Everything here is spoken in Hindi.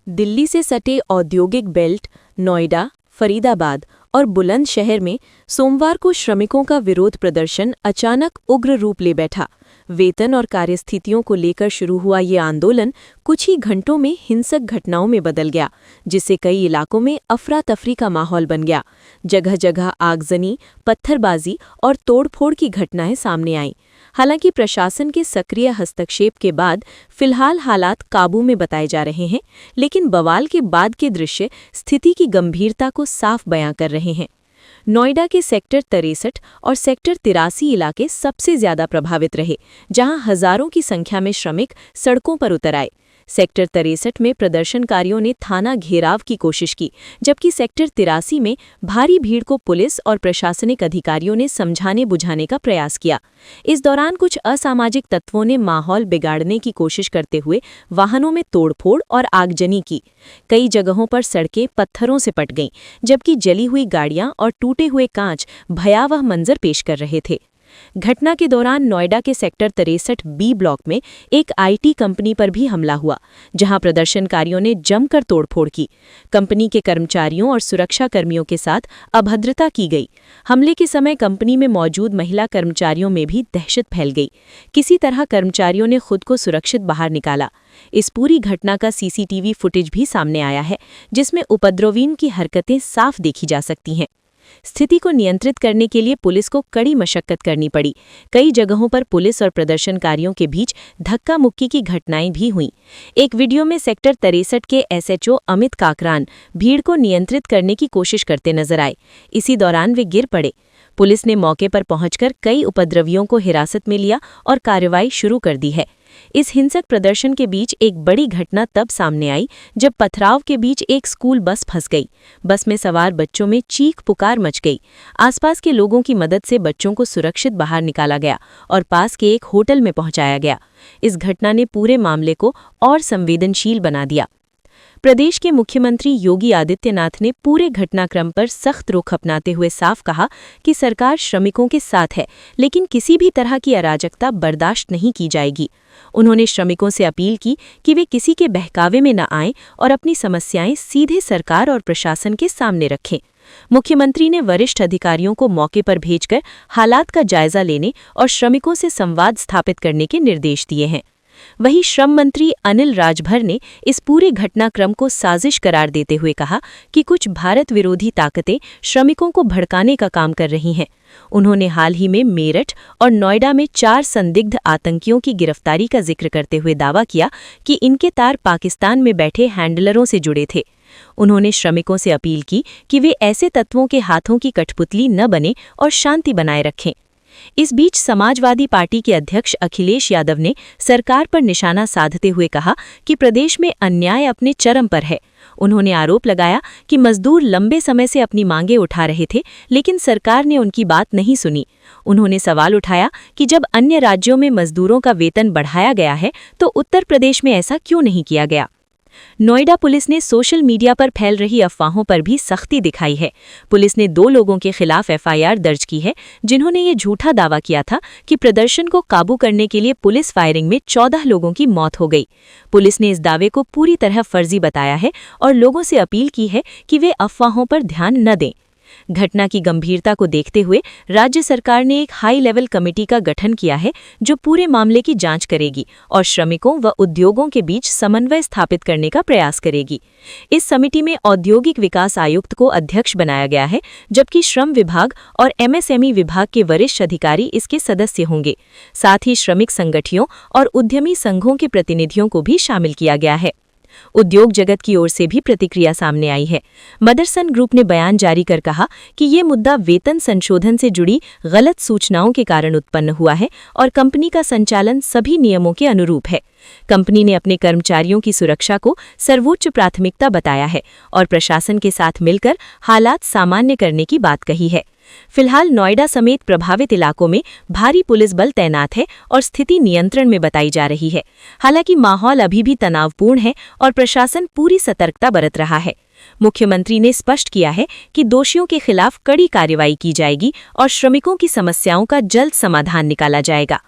दिल्ली से सटे औद्योगिक बेल्ट, नोएडा, फरीदाबाद और बुलंदशहर में सोमवार को श्रमिकों का विरोध प्रदर्शन अचानक उग्र रूप ले बैठा। वेतन और कार्यस्थितियों को लेकर शुरू हुआ ये आंदोलन कुछ ही घंटों में हिंसक घटनाओं में बदल गया, जिससे कई इलाकों में अफरा तफरी का माहौल बन गया। जगह जगह आगजनी, पत्थरबाजी और तोड़फोड़ की घटनाएं सामने आईं। हालांकि प्रशासन के सक्रिय हस्तक्षेप के बाद फिलहाल हालात काबू में बताए जा रहे हैं, लेकिन बवाल के बाद के दृश्य स्थिति की गंभीरता को साफ बयां कर रहे हैं। नोएडा के सेक्टर 63 और सेक्टर 83 इलाके सबसे ज्यादा प्रभावित रहे, जहां हजारों की संख्या में श्रमिक सड़कों पर उतर आए। सेक्टर 63 में प्रदर्शनकारियों ने थाना घेराव की कोशिश की, जबकि सेक्टर 83 में भारी भीड़ को पुलिस और प्रशासनिक अधिकारियों ने समझाने बुझाने का प्रयास किया। इस दौरान कुछ असामाजिक तत्वों ने माहौल बिगाड़ने की कोशिश करते हुए वाहनों में तोड़फोड़ और आगजनी की। कई जगहों पर सड़कें पत्थरों से पट गईं, जबकि जली हुई गाड़ियां और टूटे हुए कांच भयावह मंजर पेश कर रहे थे। घटना के दौरान नोएडा के सेक्टर 63 बी ब्लॉक में एक आईटी कंपनी पर भी हमला हुआ, जहां प्रदर्शनकारियों ने जमकर तोड़फोड़ की। कंपनी के कर्मचारियों और सुरक्षा कर्मियों के साथ अभद्रता की गई। हमले के समय कंपनी में मौजूद महिला कर्मचारियों में भी दहशत फैल गई। किसी तरह कर्मचारियों ने खुद को सुरक्षित बाहर निकाला। इस पूरी घटना का सीसीटीवी फुटेज भी सामने आया है, जिसमें उपद्रवियों की हरकतें साफ देखी जा सकती हैं। स्थिति को नियंत्रित करने के लिए पुलिस को कड़ी मशक्कत करनी पड़ी। कई जगहों पर पुलिस और प्रदर्शनकारियों के बीच धक्का मुक्की की घटनाएं भी हुईं। एक वीडियो में सेक्टर 63 के एसएचओ अमित काकरान भीड़ को नियंत्रित करने की कोशिश करते नजर आए। इसी दौरान वे गिर पड़े। पुलिस ने मौके पर पहुंचकर कई उपद्रवियों को हिरासत में लिया और कार्रवाई शुरू कर दी है। इस हिंसक प्रदर्शन के बीच एक बड़ी घटना तब सामने आई जब पथराव के बीच एक स्कूल बस फंस गई। बस में सवार बच्चों में चीख पुकार मच गई। आसपास के लोगों की मदद से बच्चों को सुरक्षित बाहर निकाला गया और पास के एक होटल में पहुंचाया गया। इस घटना ने पूरे मामले को और संवेदनशील बना दिया। प्रदेश के मुख्यमंत्री योगी आदित्यनाथ ने पूरे घटनाक्रम पर सख्त रुख अपनाते हुए साफ कहा कि सरकार श्रमिकों के साथ है, लेकिन किसी भी तरह की अराजकता बर्दाश्त नहीं की जाएगी। उन्होंने श्रमिकों से अपील की कि वे किसी के बहकावे में न आएं और अपनी समस्याएं सीधे सरकार और प्रशासन के सामने रखें। मुख्यमंत्री ने वरिष्ठ अधिकारियों को मौके पर भेजकर हालात का जायजा लेने और श्रमिकों से संवाद स्थापित करने के निर्देश दिए हैं। वहीं श्रम मंत्री अनिल राजभर ने इस पूरे घटनाक्रम को साजिश करार देते हुए कहा कि कुछ भारत विरोधी ताकतें श्रमिकों को भड़काने का काम कर रही हैं। उन्होंने हाल ही में मेरठ और नोएडा में 4 संदिग्ध आतंकियों की गिरफ्तारी का जिक्र करते हुए दावा किया कि इनके तार पाकिस्तान में बैठे हैंडलरों से जुड़े थे। उन्होंने श्रमिकों से अपील की कि वे ऐसे तत्वों के हाथों की कठपुतली न बने और शांति बनाए रखें। इस बीच समाजवादी पार्टी के अध्यक्ष अखिलेश यादव ने सरकार पर निशाना साधते हुए कहा कि प्रदेश में अन्याय अपने चरम पर है। उन्होंने आरोप लगाया कि मजदूर लंबे समय से अपनी मांगें उठा रहे थे, लेकिन सरकार ने उनकी बात नहीं सुनी। उन्होंने सवाल उठाया कि जब अन्य राज्यों में मजदूरों का वेतन बढ़ाया गया है, तो उत्तर प्रदेश में ऐसा क्यों नहीं किया गया। नोएडा पुलिस ने सोशल मीडिया पर फैल रही अफवाहों पर भी सख्ती दिखाई है। पुलिस ने 2 लोगों के खिलाफ एफआईआर दर्ज की है, जिन्होंने ये झूठा दावा किया था कि प्रदर्शन को काबू करने के लिए पुलिस फायरिंग में 14 लोगों की मौत हो गई। पुलिस ने इस दावे को पूरी तरह फर्जी बताया है और लोगों से अपील की है कि वे अफवाहों पर ध्यान न दें। घटना की गंभीरता को देखते हुए राज्य सरकार ने एक हाई लेवल कमेटी का गठन किया है, जो पूरे मामले की जांच करेगी और श्रमिकों व उद्योगों के बीच समन्वय स्थापित करने का प्रयास करेगी। इस समिति में औद्योगिक विकास आयुक्त को अध्यक्ष बनाया गया है, जबकि श्रम विभाग और एमएसएमई विभाग के वरिष्ठ अधिकारी इसके सदस्य होंगे। साथ ही श्रमिक संगठनों और उद्यमी संघों के प्रतिनिधियों को भी शामिल किया गया है। उद्योग जगत की ओर से भी प्रतिक्रिया सामने आई है। मदरसन ग्रुप ने बयान जारी कर कहा कि ये मुद्दा वेतन संशोधन से जुड़ी गलत सूचनाओं के कारण उत्पन्न हुआ है और कंपनी का संचालन सभी नियमों के अनुरूप है। कंपनी ने अपने कर्मचारियों की सुरक्षा को सर्वोच्च प्राथमिकता बताया है और प्रशासन के साथ मिलकर हालात सामान्य करने की बात कही है। फिलहाल नोएडा समेत प्रभावित इलाकों में भारी पुलिस बल तैनात है और स्थिति नियंत्रण में बताई जा रही है। हालांकि माहौल अभी भी तनावपूर्ण है और प्रशासन पूरी सतर्कता बरत रहा है। मुख्यमंत्री ने स्पष्ट किया है कि दोषियों के खिलाफ कड़ी कार्रवाई की जाएगी और श्रमिकों की समस्याओं का जल्द समाधान निकाला जाएगा।